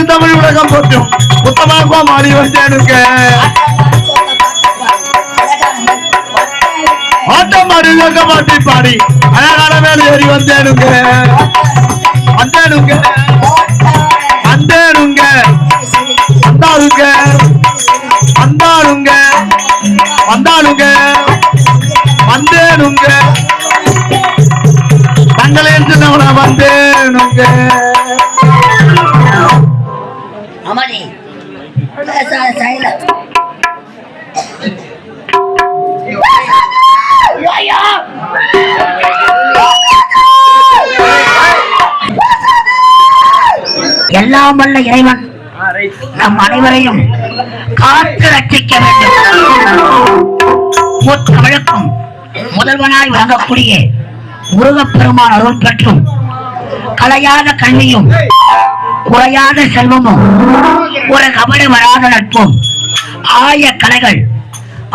தமிழ் உலகம் போற்றும் புத்தமாக மாறி வந்தேனுங்க ஆட்டம் மாறி மாட்டி பாடி அழகான மேல ஏறி வந்தேனுங்க வந்தேனுங்க வந்தேனுங்க வந்தாருங்க வந்தாருங்க வந்தாருங்க வந்தேனுங்க தங்களை சொன்ன வந்தேனுங்க அமணி எல்லாம் வல்ல இறைவன் நம் அனைவரையும் காத்து ரட்சிக்க வேண்டும். தமிழுக்கும் முதல்வனாய் வழங்கக்கூடிய முருகப்பெருமான் அருள் பெற்றும் கலையாத கல்வியும் குறையாத செல்வமும் ஒரு கபடு வராத நட்பும் ஆய கலைகள்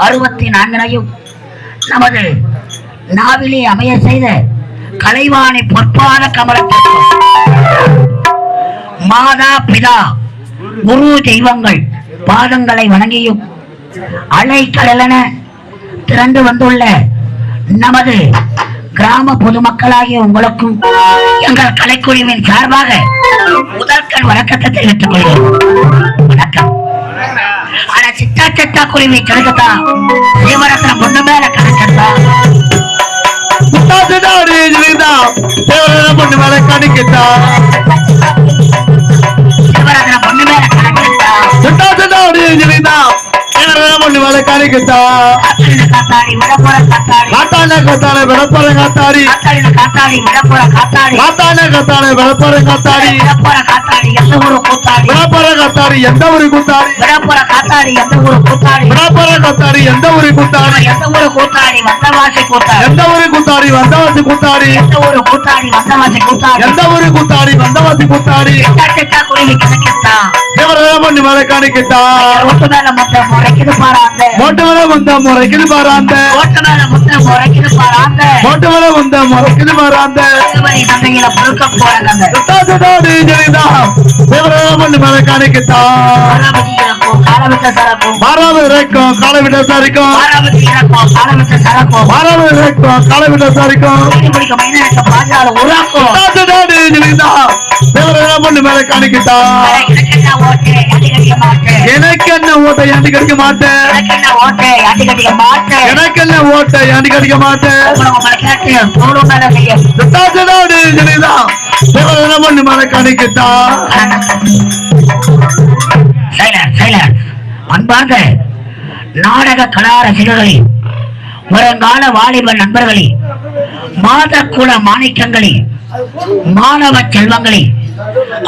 64 நமது நாவிலே அமைய செய்த கலைவாணி பொற்பாத கமலத்திற்கும் மாதா பிதா குரு தெய்வங்கள் பாதங்களை வணங்கியும் அலை கடலென திரண்டு வந்துள்ள நமது கிராம பொதுமக்களாகிய உங்களுக்கும் எங்கள் கலைக்குழுவின் சார்பாக முதற்கண் வணக்கத்தை தெரிவித்துக் கொள்கிறோம். வணக்கம். ஆனா சித்தா சித்தா குழுவை கிடைக்கத்தா சிவரத்னம் பொண்ணு மேல கிடைக்கத்தா பொண்ணு மேல கிடைக்கத்தா சிவரத்னம் பொண்ணு மேல கிடைக்கத்தா பொண்ணு மேல கிடைக்கத்தா காத்தாடி விடப்புற காத்தாடி காத்தான காத்தான விடப்புற காத்தாடி காத்தாடி விடப்புற காத்தாடி காத்தான காத்தான விடப்புற காத்தாடி விடப்புற காத்தாடி எந்த ஊரு கூத்தாடி விடப்புற காத்தாடி எந்த ஊரு கூத்தாடி விடப்புற காத்தாடி எந்த ஊரு கூத்தாடி விடப்புற காத்தாடி எந்த ஊரு கூத்தாடி எந்த ஊரு கூத்தாடி வந்தவாசி கூத்தாடி எந்த ஊரு கூத்தாடி வந்தவாசி கூத்தாடி எந்த ஊரு கூத்தாடி வந்தவாசி கூத்தாடி எந்த ஊரு கூத்தாடி வந்தவாசி கூத்தாடி சித்தா குருவி கிடைக்கத்தா பொண்ணு மேல காணிக்கிட்டா ஓட்டு மேல மொத்தம் முறைக்குது பாராந்த மோட்டு மேல வந்த முறைக்குது பாராந்த ஓட்டு மேல மொத்தம் முறைக்குது பாராந்த மோட்டு மேல வந்த முறைக்குது பாராந்த தந்தையில புழுக்க போறாங்க பொண்ணு மேல காணிக்கிட்டா காலவிட்ட சரக்கும் மாறாவது இறைக்கும் காலவிட்ட சரிக்கும் காலவிட்ட சரக்கும் மாறாவது இறைக்கும் காலவிட்ட சரிக்கும் பாஞ்சால உருவாக்கும் பொண்ணு மேல காணிக்கிட்டா எனக்கு என்ன ஓட்டை ஏண்டி கடிக்க மாட்டேன் எனக்கு என்ன ஓட்டை ஏண்டி கடிக்க மாட்டேன் பொண்ணு மேல காணிக்கிட்டா அன்பார்ந்த நாடக கலா ரசிகர்களே, வருங்கால வாலிப நண்பர்களே, மாதக்குல மாணிக்கங்களே, மாணவ செல்வங்களே,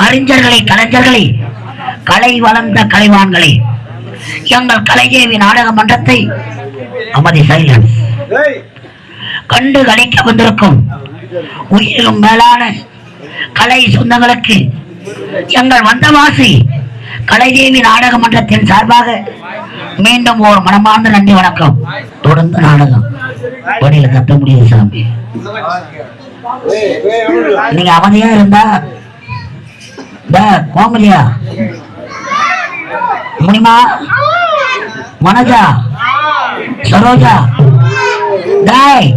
அறிஞர்களே, கலைஞர்களே, கலை வளர்ந்த கலைவான்களே, எங்கள் கலைஜேவி நாடக மன்றத்தை அமதி சைலன்ஸ் கண்டு கழிக்க வந்திருக்கும் உயிரிலும் மேலான கலை சொந்தங்களுக்கு எங்கள் வந்தவாசி கலைதேவி நாடக மன்றத்தின் சார்பாக மீண்டும் ஒரு மனமார்ந்த நன்றி வணக்கம். தொடர்ந்து நாடகம் வழியில கட்ட முடியுது சாமி. நீங்க அவதியா இருந்தா கோமலியா முனிமா மனஜா சரோஜா டாய்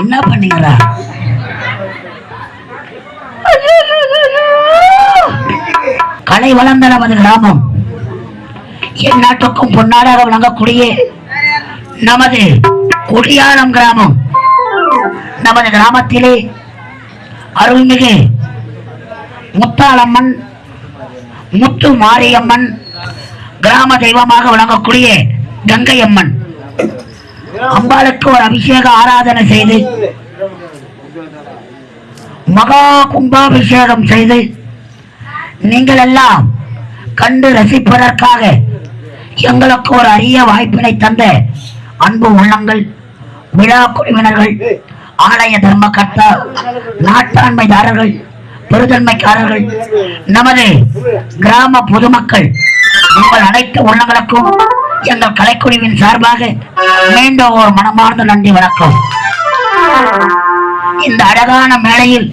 என்ன பண்ணீங்களா? கலை வளர்ந்த நமது கிராமம் எந்நாட்டுக்கும் பொன்னாடாக விளங்கக்கூடிய நமது குடியாலம் கிராமம். நமது கிராமத்திலே அருள்மிகு முத்தாளம்மன், முத்து மாரியம்மன், கிராம தெய்வமாக விளங்கக்கூடிய கங்கை அம்மன் அம்பாளுக்கு ஒரு அபிஷேக ஆராதனை செய்து மகா கும்பாபிஷேகம் செய்து நீங்கள் எல்லாம் கண்டு ரசிப்பதற்காக எங்களுக்கு ஒரு அரிய வாய்ப்பினை தந்த அன்பு உள்ளங்கள், விழா குழுவினர்கள், ஆலய தர்மகர்த்தா, நாட்டாண்மைதாரர்கள், பெருதன்மைக்காரர்கள், நமது கிராம பொதுமக்கள், உங்கள் அனைத்து உள்ளங்களுக்கும் எங்கள் கலைக்குழுவின் சார்பாக மீண்டும் ஒரு மனமார்ந்த நன்றி வணக்கம். இந்த அழகான மேடையில்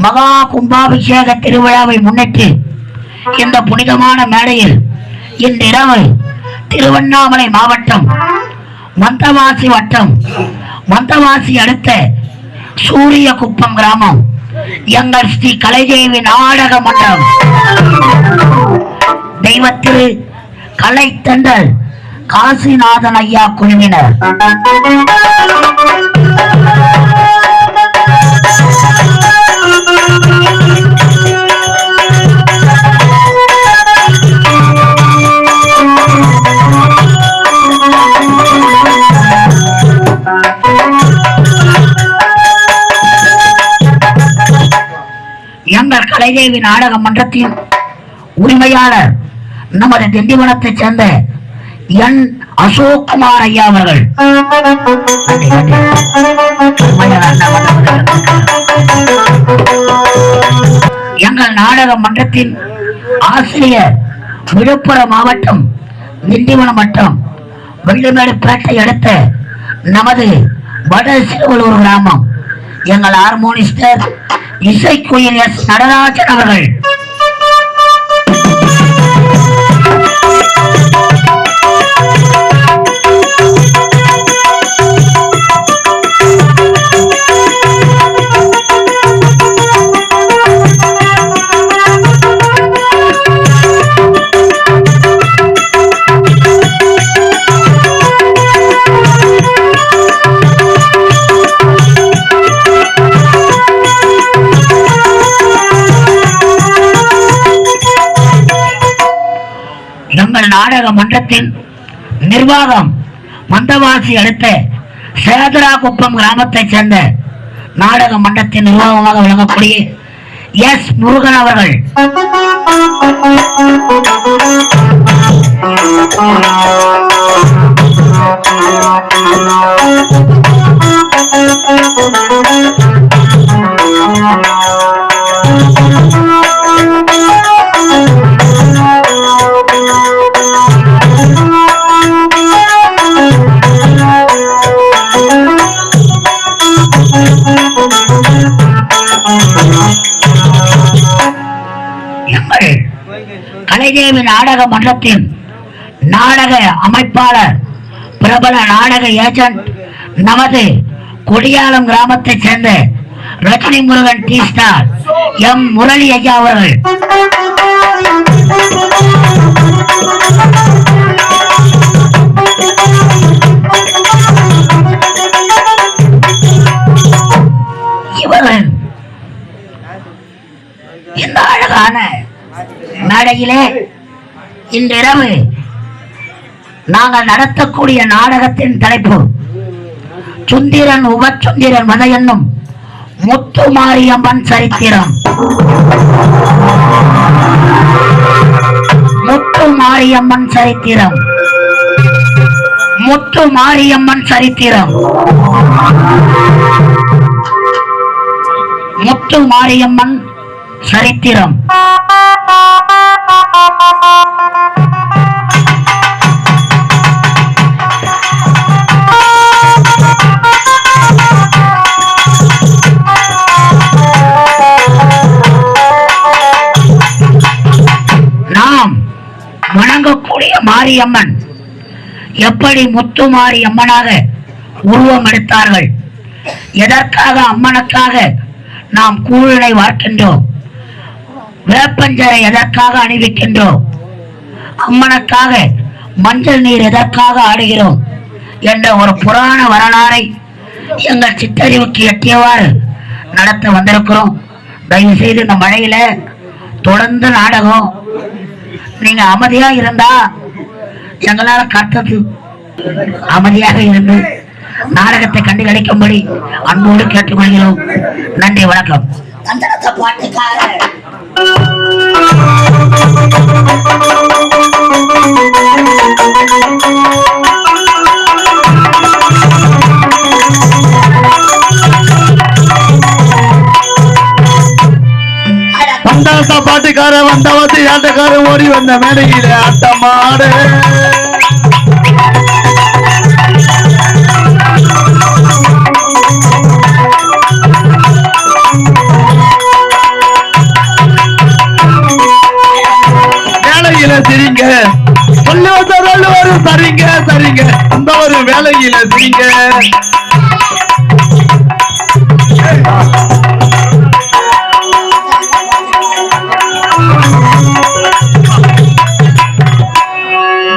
மகா கும்பாபிஷேக திருவிழாவை முன்னிட்டு இந்த புனிதமான மேடையில் இன்றிரவு திருவண்ணாமலை மாவட்டம் மந்தவாசி வட்டம், மந்தவாசி அடுத்த சூரிய குப்பம் கிராமம், எங்கள் ஸ்ரீ கலைதேவி நாடக மன்றம் தெய்வத்திரு கலை தென்றல் காசிநாதன் ஐயா குழுவினர் எங்கள் கலைதேவி நாடக மன்றத்தின் உரிமையாளர் நமது திண்டிவனத்தைச் சேர்ந்த என் அசோக்குமார் ஐயா அவர்கள், எங்கள் நாடக மன்றத்தின் ஆசிரியர், விழுப்புரம் மாவட்டம் திண்டிவனம் வட்டம் வெள்ளிமேடுபேட்டை அடுத்த நமது வட சிறுவலூர் கிராமம் எங்கள் ஹார்மோனிஸ்டர் இசைக்குயில் எஸ் நடராஜன் அவர்கள், எங்கள் நாடக மன்றத்தின் நிர்வாகம் மந்தவாசி அடுத்த சேதராகுப்பம் கிராமத்தைச் சேர்ந்த நாடக மன்றத்தின் நிர்வாகமாக விளங்கக்கூடிய எஸ் முருகன் அவர்கள், கலைதேவி நாடக மன்றத்தின் நாடக அமைப்பாளர், பிரபல நாடக ஏஜென்ட், நமது கொடியாலம் கிராமத்தைச் சேர்ந்த Rajini Murugan D star M Murali ஐயா அவர்கள், இவர்கள் இந்த அழகான மேடையிலே இன்றிரவு நாங்கள் நடத்தக்கூடிய நாடகத்தின் தலைப்பு சுந்திரன் உபச்சுந்திரன் மத என்னும் முத்து மாரியம்மன் சரித்திரம். முத்து மாரியம்மன் சரித்திரம், முத்து மாரியம்மன் சரித்திரம், முத்து மாரியம்மன் சரித்திரம். நாம் வணங்கக்கூடிய மாரியம்மன் எப்படி முத்து மாரியம்மனாக உருவம் எடுத்தார்கள், எதற்காக அம்மனுக்காக நாம் கூழினை வார்க்கின்றோம், வேப்பஞ்சரை எதற்காக அணிவிக்கின்றோம், அம்மனுக்காக மஞ்சள் நீர் எதற்காக ஆடுகிறோம் என்ற ஒரு புராண வரலாறை எங்கள் சித்தறிவுக்கு எட்டியவாறு நடத்த வந்திருக்கிறோம். தயவு செய்து இந்த மழையில தொடர்ந்து நாடகம் நீங்க அமைதியா இருந்தா எங்களால கர்த்தத்து அமைதியாக இருந்து நாடகத்தை கண்டுகளிக்கும்படி அன்போடு கேட்டுக்கொள்கிறோம். நன்றி, வணக்கம். பந்தாட்ட பாட்டுக்கார வந்தவத்து ஆட்டக்காரன் ஓடி வந்த மேடையில ஆட்டமாடு வேலையில சிரிங்க சொல்லுவது சரிங்க சரிங்க அந்த ஒரு வேலையில சிரிங்க